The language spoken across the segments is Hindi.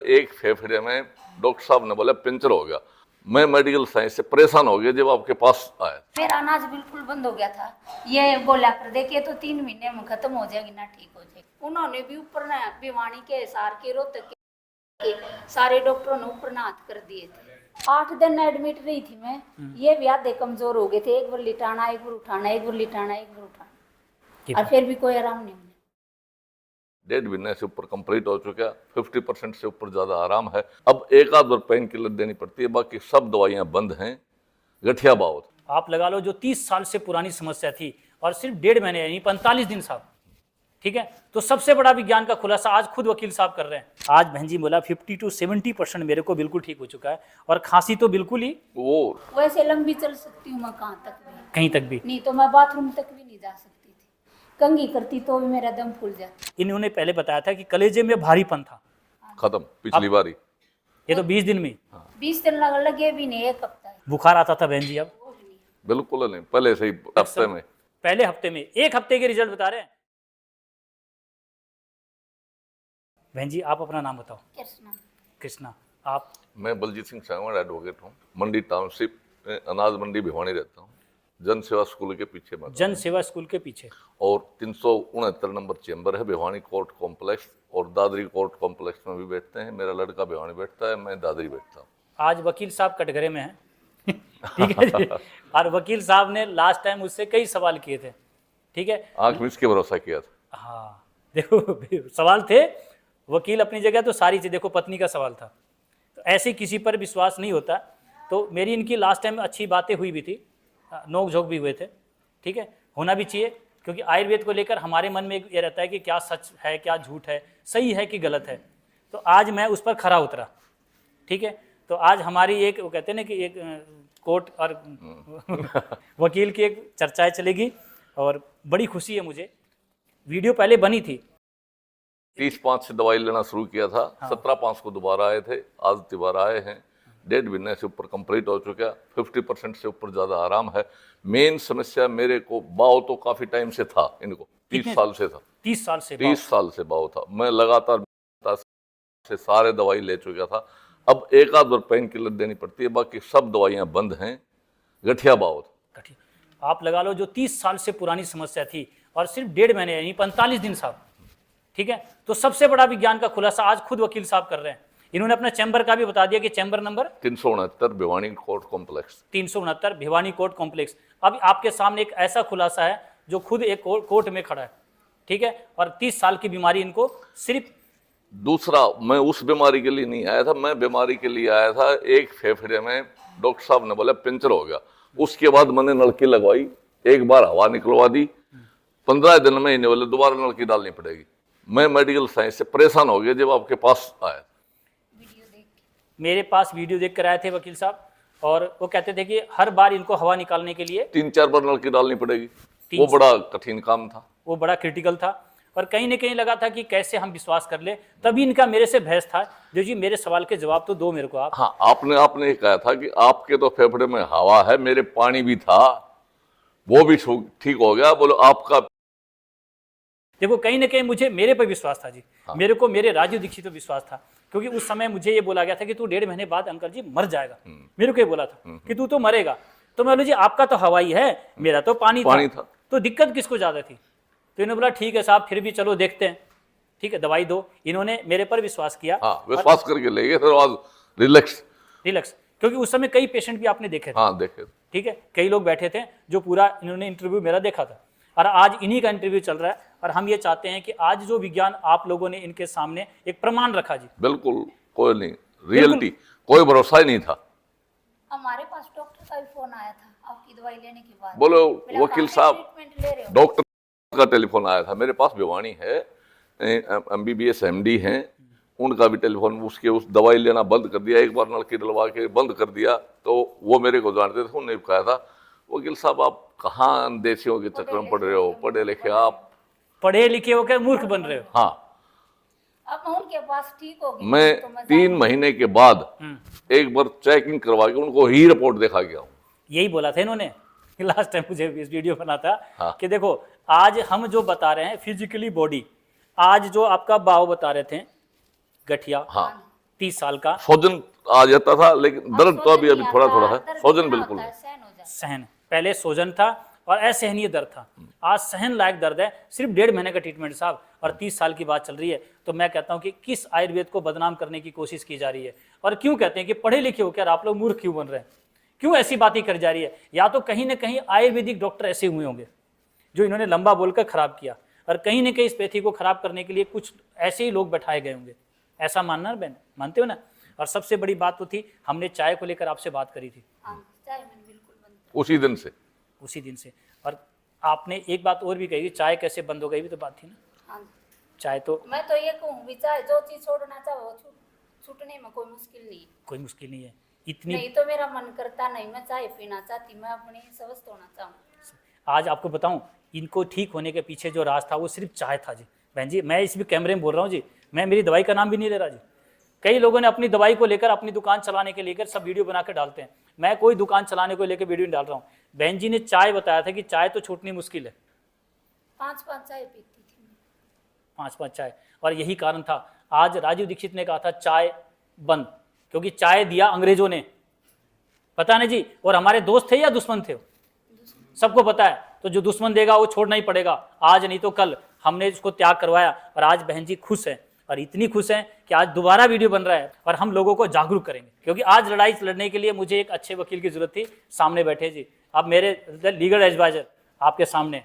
एक फेफड़े में डॉक्टर साहब ने बोला पंचर हो गया। मैं मेडिकल साइंस से परेशान हो गया जब आपके पास आया। मेरा अनाज बिल्कुल बंद हो गया था। ये बोला कर देखिए तो 3 महीने में खत्म हो जाएगी ना, ठीक हो जाएगी। उन्होंने भी ऊपर ना भिवानी के सार के रोहतक के सारे डॉक्टरों ने ऊपर ना हाथ कर दिए थे। 8 दिन एडमिट रही थी मैं। ये भी आधे कमजोर हो गए थे, एक बार लिटाना, एक बार उठाना, एक बार लिटाना, एक बार उठाना, और फिर भी कोई आराम नहीं। 1.5 महीने से ऊपर कंप्लीट हो चुका है, 50% से ऊपर ज्यादा आराम है। अब एक आध बार पेन किलर देनी पड़ती है, बाकी सब दवाइयां बंद हैं। गठिया बावत आप लगा लो जो 30 साल से पुरानी समस्या थी और सिर्फ 1.5 महीने यानी 45 दिन साहब, ठीक है। तो सबसे बड़ा विज्ञान का खुलासा आज खुद वकील साहब कर रहे हैं। आज बहन जी बोला 50 to 70% मेरे को बिल्कुल ठीक हो चुका है, और खांसी तो बिल्कुल ही वो वैसे लंबी चल सकती हूँ मैं, कहाँ तक भी, कहीं तक भी नहीं तो मैं बाथरूम तक भी नहीं जा सकती थी। कंघी करती तो भी मेरा दम फूल जाता। इन्होंने पहले बताया था कि कलेजे में भारीपन था, खत्म पिछली बारी। ये तो 20 दिन में 20 दिन लगे भी नहीं, 1 हफ्ता बुखार आता था बहन जी। अब बिल्कुल नहीं, पहले से ही हफ्ते में, पहले हफ्ते में 1 हफ्ते के रिजल्ट बता रहे हैं। बहन जी आप अपना नाम बताओ। कृष्णा। आप? मैं बलजीत सिंह सांगवान एडवोकेट हूँ। मंडी टाउनशिप में अनाज मंडी भिवानी रहता हूँ, जन सेवा स्कूल के पीछे। जन सेवा स्कूल के पीछे। और 369 नंबर चेंबर है भिवानी कोर्ट कॉम्प्लेक्स, और दादरी कोर्ट कॉम्प्लेक्स में भी बैठते हैं। मेरा लड़का भिवानी बैठता है, मैं दादरी बैठता हूँ। आज वकील साहब कटघरे में हैं ठीक है जी। और वकील साहब ने लास्ट टाइम उससे कई सवाल किए थे, ठीक है। आंख मिच के भरोसा किया था। हाँ देखो सवाल थे, वकील अपनी जगह तो सारी चीज, देखो पत्नी का सवाल था, तो ऐसे किसी पर विश्वास नहीं होता। तो मेरी इनकी लास्ट टाइम अच्छी बातें हुई भी थी, नोक झोंक भी हुए थे, ठीक है। होना भी चाहिए, क्योंकि आयुर्वेद को लेकर हमारे मन में ये रहता है कि क्या सच है, क्या झूठ है, सही है कि गलत है। तो आज मैं उस पर खरा उतरा, ठीक है। तो आज हमारी एक, वो कहते हैं ना कि एक कोर्ट और वकील की एक चर्चाएं चलेगी, और बड़ी खुशी है मुझे। वीडियो पहले बनी थी, 30/5 से दवाई लेना शुरू किया था। 17/5 को दोबारा आए थे, आज दोबारा आए हैं। 1.5 महीने से ऊपर कंप्लीट हो चुका है, 50% से ऊपर ज्यादा आराम है। मेन समस्या मेरे को बाव तो काफी टाइम से था, इनको 30 साल से था। 30 साल से 30 साल से बाव था। मैं लगातार से सारे दवाई ले चुका था। अब एक आध बार पेन किलर देनी पड़ती है, बाकी सब दवाइयां बंद हैं। गठिया बावत आप लगा लो जो 30 साल से पुरानी समस्या थी और सिर्फ 1.5 महीने यानी 45 दिन साहब, ठीक है। तो सबसे बड़ा विज्ञान का खुलासा आज खुद वकील साहब कर रहे हैं। इन्होंने अपना चैम्बर का भी बता दिया कि chamber number 369 Bhiwani court complex, 369 Bhiwani court complex. अब आपके सामने एक ऐसा खुलासा है जो खुद एक कोर्ट में खड़ा है, ठीक है। और 30 साल की बीमारी इनको सिर्फ, दूसरा मैं उस बीमारी के लिए नहीं आया था, मैं बीमारी के लिए आया था एक फेफड़े में डॉक्टर साहब ने बोला पंचर हो गया। उसके बाद मैंने नलकी लगवाई, एक बार हवा निकलवा दी, 15 दिन में इन्हें बोले दोबारा नलकी डालनी पड़ेगी। मैं मेडिकल साइंस से परेशान हो गया जब आपके पास आया। मेरे पास वीडियो देख कर आए थे वकील साहब, और वो कहते थे कि हर बार इनको हवा निकालने के लिए 3-4 बार नलकी डालनी पड़ेगी। वो बड़ा कठिन काम था, वो बड़ा क्रिटिकल था, और कहीं ना कहीं लगा था कि कैसे हम विश्वास कर ले। तभी इनका मेरे से बहस था, जो जी मेरे सवाल के जवाब तो दो मेरे को आप। हाँ, आपने कहा था कि आपके तो फेफड़े में हवा है, मेरे पानी भी था, वो भी ठीक हो गया। बोलो आपका, देखो कहीं ना कहीं मुझे मेरे पर विश्वास था जी। हाँ। मेरे को मेरे राजू दीक्षित पर विश्वास था, क्योंकि उस समय मुझे ये बोला गया था कि तू 1.5 महीने बाद अंकल जी मर जाएगा। मेरे को ये बोला था कि तू तो मरेगा। तो मैं बोला जी आपका तो हवाई है, मेरा तो पानी था। तो दिक्कत किसको ज्यादा थी? तो इन्होंने बोला ठीक है साहब, फिर भी चलो देखते हैं, ठीक है दवाई दो। इन्होंने मेरे पर विश्वास किया। हाँ, विश्वास करके ले गए, फिर आज रिलैक्स, क्योंकि उस समय कई पेशेंट भी आपने देखे थे। हाँ देखे, ठीक है, कई लोग बैठे थे जो पूरा इन्होंने इंटरव्यू मेरा देखा था, और आज इन्हीं का इंटरव्यू चल रहा है। और हम ये चाहते हैं कि आज जो विज्ञान आप लोगों ने इनके सामने एक प्रमाण रखा जी, बिल्कुल कोई नहीं, रियलिटी कोई भरोसा ही नहीं था। हमारे पास डॉक्टर का भी फोन आया था आपकी दवाई लेने के बाद। बोलो वकील साहब, डॉक्टर का टेलीफोन आया था मेरे पास, भिवानी है, MBBS MD हैं, उनका भी टेलीफोन, उसके उस दवाई लेना बंद कर दिया, एक बार नलकी डलवा के बंद कर दिया। तो वो मेरे को जानते थे, उन्होंने कहा था वकील साहब आप कहाँ देशियों के चक्कर में पड़ रहे हो, पढ़े लिखे, आप पढ़े लिखे होकर मूर्ख बन रहे हो। हाँ, अब उनके पास ठीक हो गई। मैं तो 3 महीने के बाद एक बार चेकिंग करवा के उनको ही रिपोर्ट देखा गया हूँ। यही बोला था इन्होंने लास्ट टाइम मुझे इस वीडियो बना था। हाँ। कि देखो आज हम जो बता रहे हैं फिजिकली बॉडी, आज जो आपका बाव बता रहे थे गठिया, हाँ, 30 साल का सोजन आ जाता था, लेकिन दर्द तो अभी सोजन थोड़ा नहीं थोड़ा आता, है, दर्द सोजन इतना बिल्कुल होता है, नहीं। सहन हो जाता है। सहन, पहले सोजन था और असहनीय दर्द था, आज सहन लायक दर्द है। सिर्फ 1.5 महीने का ट्रीटमेंट साहब, और 30 साल की बात चल रही है। तो मैं कहता हूं कि किस आयुर्वेद को बदनाम करने की कोशिश की जा रही है, और क्यों कहते हैं कि पढ़े लिखे होकर आप लोग मूर्ख क्यों बन रहे हैं, क्यों ऐसी बातें कर जा रही है। या तो कहीं ना कहीं आयुर्वेदिक डॉक्टर ऐसे हुए होंगे जो इन्होंने लंबा बोलकर खराब किया, और कहीं ना कहीं इस पैथी को खराब करने के लिए कुछ ऐसे ही लोग बैठाए गए होंगे, ऐसा मानना बहन, मानते हो ना। और सबसे बड़ी बात तो थी, हमने चाय को लेकर आपसे बात करी थी हाँ, चाय मैंने बिल्कुल बंद उसी दिन से। उसी दिन से। और आपने एक बात और भी कही, चाय कैसे बंद हो गई, भी तो बात थी ना। कर। हाँ, चाय तो मैं तो ये कहूँ भी चाहे जो चीज छोड़ना चाहो वो छूटने में कोई मुश्किल नहीं है। कोई मुश्किल नहीं है। इतनी नहीं तो मेरा मन करता नहीं, मैं चाय पीना चाहती, मैं अपनी स्वस्थ होना चाहूँ। आज आपको बताऊं, इनको ठीक होने के पीछे जो राज था वो सिर्फ चाय था जी। बहन जी, मैं इस भी कैमरे में बोल रहा हूँ जी, मैं मेरी दवाई का नाम भी नहीं ले रहा जी। कई लोगों ने अपनी दवाई को लेकर, अपनी दुकान चलाने के लेकर सब वीडियो बना कर डालते हैं। मैं कोई दुकान चलाने को लेकर वीडियो नहीं डाल रहा हूँ। बहन जी ने चाय बताया था कि चाय तो छूटनी मुश्किल है, 5-5 चाय पीती थी मैं। 5-5 चाय। और यही कारण था, आज राजीव दीक्षित ने कहा था चाय बंद, क्योंकि चाय दिया अंग्रेजों ने, पता नहीं जी। और हमारे दोस्त थे या दुश्मन थे, सबको पता है। तो जो दुश्मन देगा वो छोड़ना ही पड़ेगा, आज नहीं तो कल। हमने इसको त्याग करवाया, और आज बहन जी खुश हैं, और इतनी खुश हैं कि आज दोबारा वीडियो बन रहा है, और हम लोगों को जागरूक करेंगे। क्योंकि आज लड़ाई लड़ने के लिए मुझे एक अच्छे वकील की जरूरत थी, सामने बैठे जी। अब मेरे लीगल एडवाइजर आपके सामने,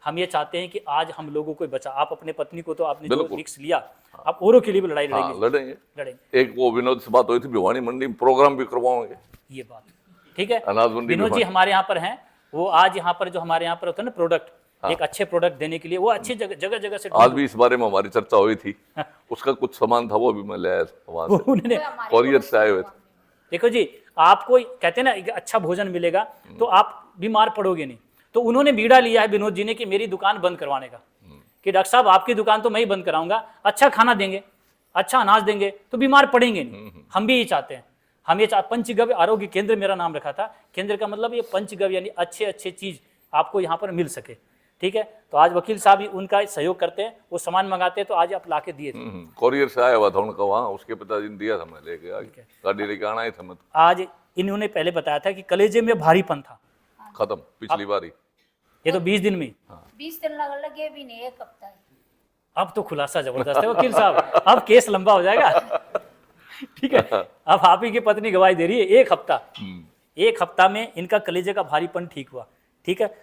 हम ये चाहते हैं कि आज हम लोगों को बचा। आप अपने पत्नी को तो आपने जो बिल्कुल। रिक्स लिया, आप औरों के लिए भी लड़ाई हाँ, लड़ेंगे। लड़ेंगे। एक वो विनोद से बात हुई थी, भिवानी मंडी में प्रोग्राम भी करवाओगे, ये बात ठीक है। अनाज मंडी विनोद जी भिवानी। हमारे यहाँ पर हैं, वो आज यहाँ पर जो हमारे यहाँ पर होता है ना प्रोडक्ट, एक अच्छे प्रोडक्ट देने के लिए वो अच्छी जगह जगह से आज भी इस बारे में हमारी चर्चा हुई थी। उसका कुछ सामान था, वो भी मैं ले आया था वहां से, उन्होंने, हमारे कोरियर से आए हुए थे। देखो जी, आपको कहते हैं ना एक अच्छा भोजन मिलेगा तो आप बीमार पड़ोगे नहीं। तो उन्होंने बीड़ा लिया है विनोद जी ने कि मेरी दुकान बंद करवाने का, कि डॉक्टर साहब आपकी दुकान तो मैं ही बंद कराऊंगा, अच्छा खाना देंगे, अच्छा अनाज देंगे, तो बीमार पड़ेंगे नहीं। हम भी यही चाहते हैं। हम ये पंचगव्य आरोग्य केंद्र मेरा नाम रखा था। केंद्र का मतलब ये पंचगव्य, यानी अच्छे अच्छे चीज आपको यहाँ पर मिल सके, ठीक है। तो आज वकील साहब ही उनका सहयोग करते हैं, वो सामान मंगाते हैं, तो आज आप ला के दिए थे। कोरियर से आया हुआ था उनका, वहाँ उसके पिताजी ने दिया था, मैं लेके आ गया, गाड़ी लेके आना ही था मैं तो। आज इन्होंने पहले बताया था कि कलेजे में भारीपन था, खत्म पिछली बारी। ये तो 20 दिन में। 20 दिन लगे भी नहीं, 1 हफ्ता है। अब तो खुलासा जबरदस्त है वकील साहब, अब केस लंबा हो जाएगा, ठीक है। अब आप ही की पत्नी गवाही दे रही है, 1 हफ्ता, 1 हफ्ता में इनका कलेजे का भारीपन ठीक हुआ, ठीक है।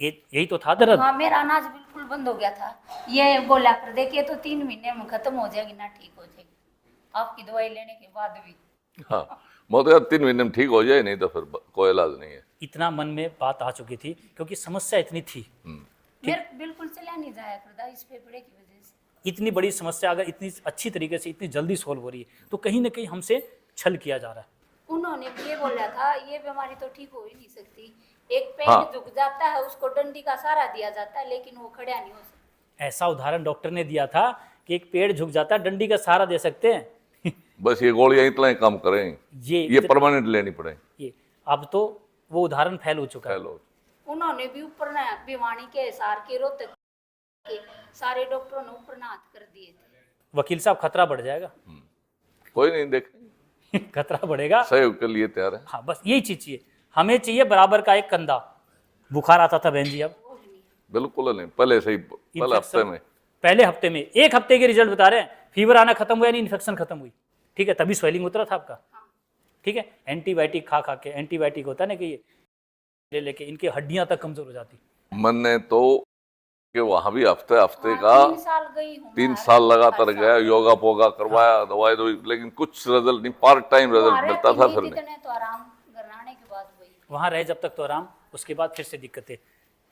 यही तो था दर्द। हाँ, मेरा अनाज बिल्कुल बंद हो गया था। ये बोला कर देखिए तो 3 महीने में खत्म हो जाएगी ना, ठीक हो जाएगी आपकी दवाई लेने के बाद भी। हाँ, मैं तो यार 3 महीने में ठीक हो जाए, नहीं तो फिर कोई इलाज नहीं है। इतना मन में बात आ चुकी थी, क्योंकि समस्या इतनी थी, मेरे बिल्कुल चला नहीं जाया करता इस फेफड़े की वजह से। इतनी बड़ी समस्या अगर इतनी अच्छी तरीके से इतनी जल्दी सोल्व हो रही है, तो कहीं ना कहीं हमसे छल किया जा रहा है। उन्होंने भी ये बोला था, ये बीमारी तो ठीक हो ही नहीं सकती, एक पेड़ हाँ। झुक जाता है उसको डंडी का सहारा दिया जाता है, लेकिन वो खड़ा नहीं हो सकता। ऐसा उदाहरण डॉक्टर ने दिया था कि एक पेड़ झुक जाता है, डंडी का सहारा दे सकते हैं। बस ये गोलियां इतना ही काम करें, ये परमानेंट लेनी पड़ेगी। ये अब तो वो उदाहरण फैल हो चुका है। हेलो, उन्होंने भी ऊपर ना भिवानी के हिसार के रोहतक के सारे डॉक्टरों ने ऊपर ना हाथ कर दिए थे। वकील साहब खतरा बढ़ जाएगा। कोई नहीं, देखेंगे, खतरा बढ़ेगा। सहयोग के लिए तैयार है। हाँ, बस यही चीज चाहिए, हमें चाहिए बराबर का एक कंधा। बुखार आता था बहन जी, अब बिल्कुल नहीं, पहले से ही, पहले हफ्ते में, पहले हफ्ते में 1 हफ्ते के रिजल्ट बता रहे हैं। फीवर आना खत्म हुआ, नहीं इन्फेक्शन खत्म हुई, ठीक है। तभी स्वेलिंग उतरा था आपका, ठीक है। एंटीबायोटिक खा खा के, एंटीबायोटिक होता है ना कि ये ले लेके इनकी हड्डियां तक कमजोर हो जाती। मैंने तो कि वहां भी हफ्ते का 3 साल गई हूँ 3 मैं, साल लगातार हर गया, साल। योगा पोगा करवाया, दवाई दो, लेकिन कुछ रिजल्ट नहीं, पार्ट टाइम रिजल्ट हमारे मिलता था, फिर तीन नहीं। इतने तो आराम कराने के बाद हुई। वहाँ रहे जब तक तो आराम, उसके बाद फिर से दिक्कतें,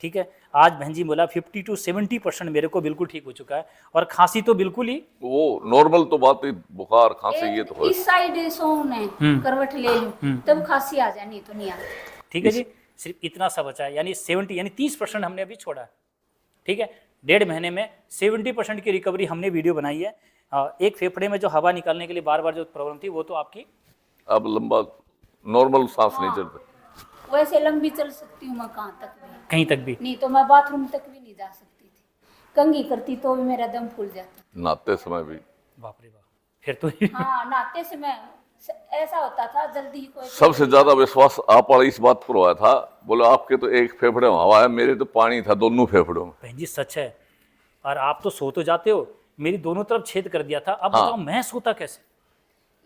ठीक है। आज बहन जी बोला 50 to 70% मेरे को बिल्कुल ठीक हो चुका है, और खांसी तो बिल्कुल ही वो नॉर्मल तो बात ही, बुखार खांसी ये तो हो। इस साइड सोने करवट ले लूं तब खांसी आ जाए, नहीं तो नहीं आती। ठीक है जी। सिर्फ इतना सा बचा है, यानी 70 यानी 30% हमने अभी छोड़ा है, ठीक है। 1.5 महीने में 70% की रिकवरी हमने वीडियो बनाई है। एक फेफड़े में जो हवा निकालने के लिए बार बार जो प्रॉब्लम थी, वो तो आपकी अब लंबा नॉर्मल सांस नहीं चलता। वैसे लंबी चल सकती हूँ मैं, कहाँ तक भी, कहीं तक भी। नहीं तो मैं बाथरूम तक भी नहीं जा सकती थी, कंघी करती तो भी मेरा दम फूल जाता। नहाते समय भी। बाप रे बाप, फिर तो हाँ नहाते समय ऐसा होता था जल्दी ही कोई सबसे ज्यादा विश्वास आप वाला इस बात पर हुआ था, बोले आपके तो एक फेफड़े में हवा है, मेरे तो पानी था दोनों फेफड़ों में। बहन जी सच है। और आप तो सो तो जाते हो, मेरी दोनों तरफ छेद कर दिया था। अब बताओ मैं सोता कैसे?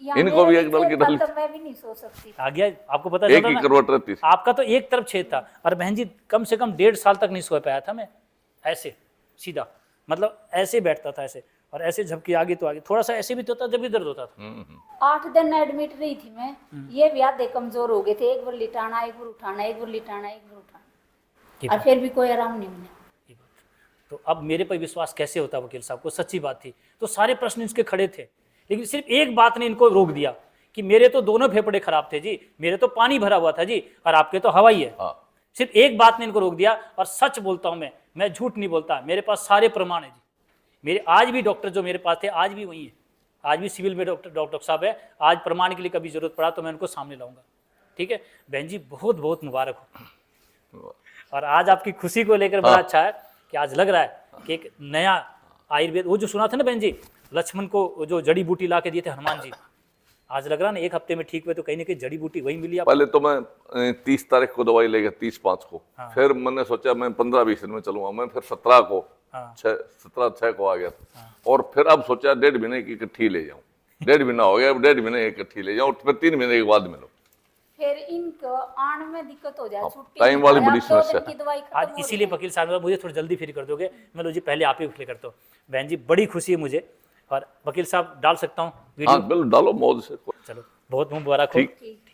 यहाँ इनको भी मेरे एक डल की छेद था, डल तो मैं भी नहीं सो सकती। आ गया आपको पता एक चला ही ना? करवट रहती थी। आपका तो एक तरफ छेद था। और बहन जी कम से कम 1.5 साल तक नहीं सो पाया था मैं ऐसे सीधा, मतलब ऐसे बैठता था ऐसे, और ऐसे झपकी आगे तो आगे, थोड़ा सा ऐसे भी तो होता जब भी दर्द होता था। 8 दिन एडमिट रही थी मैं। ये भी आधे कमजोर हो गए थे, एक बार लिटाना, एक बार उठाना, एक बार लिटाना, एक बार उठाना, और फिर भी कोई आराम नहीं मिला। ये बात। तो अब मेरे पर विश्वास कैसे होता वकील साहब को? सच्ची बात थी तो सारे प्रश्न इसके खड़े थे, लेकिन सिर्फ एक बात ने इनको रोक दिया कि मेरे तो दोनों फेफड़े खराब थे जी, मेरे तो पानी भरा हुआ था जी, और आपके तो हवा ही है। हाँ। सिर्फ एक बात ने इनको रोक दिया। और सच बोलता हूं मैं झूठ नहीं बोलता, मेरे पास सारे प्रमाण है जी। मेरे आज भी डॉक्टर जो मेरे पास थे आज भी वही है, आज भी सिविल में डॉक्टर साहब है। आज प्रमाण के लिए कभी जरूरत पड़ा तो मैं उनको सामने लाऊंगा। ठीक है बहन जी, बहुत बहुत मुबारक हो। और आज आपकी खुशी को लेकर बड़ा अच्छा है कि आज लग रहा है कि एक नया आयुर्वेद, वो जो सुना था ना बहन जी, लक्ष्मण को जो जड़ी बूटी ला के दिए थे हनुमान जी, आज लग रहा ना 1 हफ्ते में ठीक हुए, तो कहीं ना कहीं जड़ी बूटी वही मिली आपको। पहले तो मैं 30 तारीख को दवाई ले गया, 30/5 को। फिर मैंने सोचा मैं 15-20 दिन में चलूंगा, मैं फिर 17 को 17/6 को आ गया था। और फिर अब सोचा 1.5 महीने की इकट्ठी ले जाऊं, 1.5 महीना हो गया, अब 1.5 महीने इकट्ठी ले जाऊं, फिर 3 महीने के बाद मिलो। फिर इनको आने में दिक्कत हो जाए, छुट्टी टाइम वाली बड़ी अब 2 दिन समस्या की दवाई खत्म आज हो इसीलिए रही है। वकील साहब मुझे थोड़ी जल्दी फ्री कर दोगे? मैं लो जी पहले आप ही फ्री करता हूँ। बहन जी बड़ी खुशी है मुझे। और वकील साहब डाल सकता हूँ वीडियो? हाँ बिल्कुल डालो मौज से। चलो बहुत मुबारक हो। ठीक।